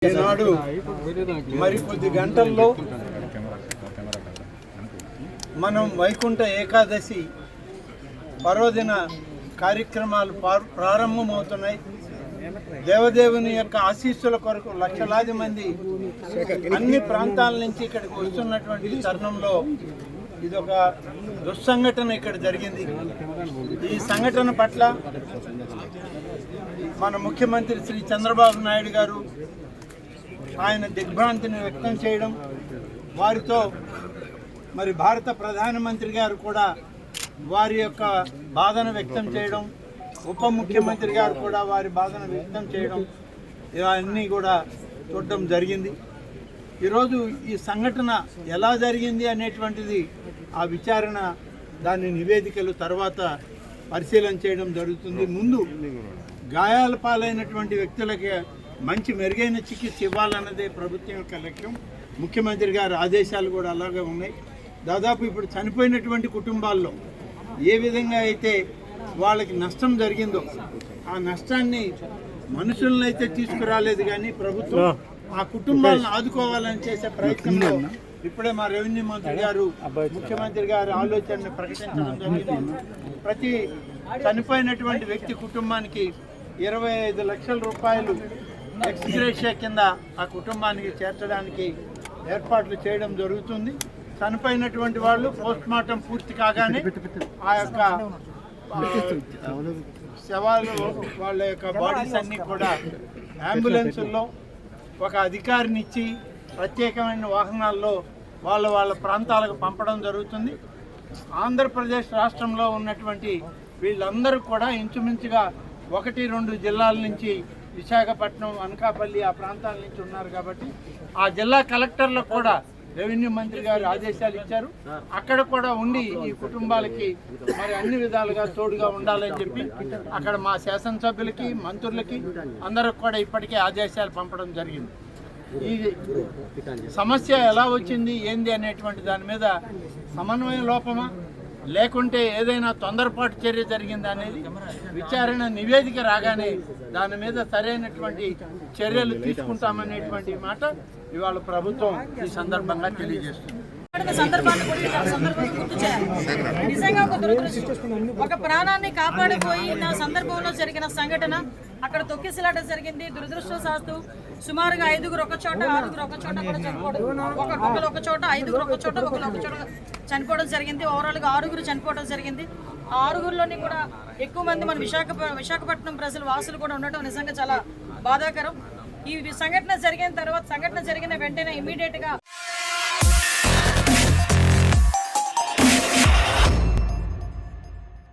ఈనాడు మరికొద్ది గంటల్లో మనం వైకుంఠ ఏకాదశి పర్వదిన కార్యక్రమాలు ప్రారంభమవుతున్నాయి. దేవదేవుని యొక్క ఆశీస్సుల కొరకు లక్షలాది మంది అన్ని ప్రాంతాల నుంచి ఇక్కడికి వస్తున్నటువంటి తరుణంలో ఇదొక దుస్సంఘటన ఇక్కడ జరిగింది. ఈ సంఘటన పట్ల మన ముఖ్యమంత్రి శ్రీ చంద్రబాబు నాయుడు గారు ఆయన దిగ్భ్రాంతిని వ్యక్తం చేయడం, వారితో మరి భారత ప్రధానమంత్రి గారు కూడా వారి యొక్క బాధను వ్యక్తం చేయడం, ఉప ముఖ్యమంత్రి గారు కూడా వారి బాధను వ్యక్తం చేయడం, ఇవన్నీ కూడా చూడడం జరిగింది. ఈరోజు ఈ సంఘటన ఎలా జరిగింది అనేటువంటిది ఆ విచారణ దాని నివేదికలు తర్వాత పరిశీలన చేయడం జరుగుతుంది. ముందు గాయాల పాలైనటువంటి వ్యక్తులకి మంచి మెరుగైన చికిత్స ఇవ్వాలన్నదే ప్రభుత్వం యొక్క లక్ష్యం. ముఖ్యమంత్రి గారి ఆదేశాలు కూడా అలాగే ఉన్నాయి. దాదాపు ఇప్పుడు చనిపోయినటువంటి కుటుంబాల్లో ఏ విధంగా అయితే వాళ్ళకి నష్టం జరిగిందో ఆ నష్టాన్ని మనుషులను అయితే తీసుకురాలేదు, కానీ ప్రభుత్వం ఆ కుటుంబాలను ఆదుకోవాలని చేసే ప్రయత్నంలో ఇప్పుడే మా రెవెన్యూ మంత్రి గారు ముఖ్యమంత్రి గారి ఆలోచనను ప్రకటించడం జరిగింది. ప్రతి చనిపోయినటువంటి వ్యక్తి కుటుంబానికి 25 లక్షల రూపాయలు ఎక్స్గ్రేషియా కింద ఆ కుటుంబానికి చేర్చడానికి ఏర్పాట్లు చేయడం జరుగుతుంది. చనిపోయినటువంటి వాళ్ళు పోస్ట్ మార్టం పూర్తి కాగానే ఆ యొక్క శవాలు వాళ్ళ యొక్క బాడీస్ అన్నీ కూడా అంబులెన్సుల్లో ఒక అధికారిని ఇచ్చి ప్రత్యేకమైన వాహనాల్లో వాళ్ళ ప్రాంతాలకు పంపడం జరుగుతుంది. ఆంధ్రప్రదేశ్ రాష్ట్రంలో ఉన్నటువంటి వీళ్ళందరూ కూడా ఇంచుమించుగా 1-2 జిల్లాల నుంచి, విశాఖపట్నం, అనకాపల్లి ఆ ప్రాంతాల నుంచి ఉన్నారు. కాబట్టి ఆ జిల్లా కలెక్టర్లకు కూడా రెవెన్యూ మంత్రి గారు ఆదేశాలు ఇచ్చారు. అక్కడ కూడా ఉండి ఈ కుటుంబాలకి మరి అన్ని విధాలుగా తోడుగా ఉండాలని చెప్పి అక్కడ మా శాసనసభ్యులకి, మంత్రులకి అందరికి కూడా ఇప్పటికే ఆదేశాలు పంపడం జరిగింది. ఈ సమస్య ఎలా వచ్చింది ఏంది అనేటువంటి దాని మీద సమన్వయ లోపమా లేకుంటే ఏదైనా తొందరపాటు చర్య జరిగిందా అనేది విచారణ నివేదిక రాగానే దాని మీద సరైనటువంటి చర్యలు తీసుకుంటామనేటువంటి మాట ఇవాళ ప్రభుత్వం ఈ సందర్భంగా తెలియజేస్తుంది. నిజంగా ఒక ప్రాణాన్ని కాపాడిపోయిన సందర్భంలో జరిగిన సంఘటన అక్కడ తొక్కిసలాట జరిగింది. దురదృష్టవశాత్తు సుమారుగా 5గురు ఒక చోట, 6గురు ఒక చోట కూడా చనిపోవడం, ఒకరు ఒక చోట, 5గురు ఒక చోట, ఒకరు ఒక చోట చనిపోవడం జరిగింది. ఓవరాల్గా 6గురు చనిపోవడం జరిగింది. ఆ 6గురిలోని కూడా ఎక్కువ మంది మన విశాఖపట్నం ప్రజలు వాసులు కూడా ఉండటం నిజంగా చాలా బాధాకరం. ఈ సంఘటన జరిగిన వెంటనే ఇమీడియట్గా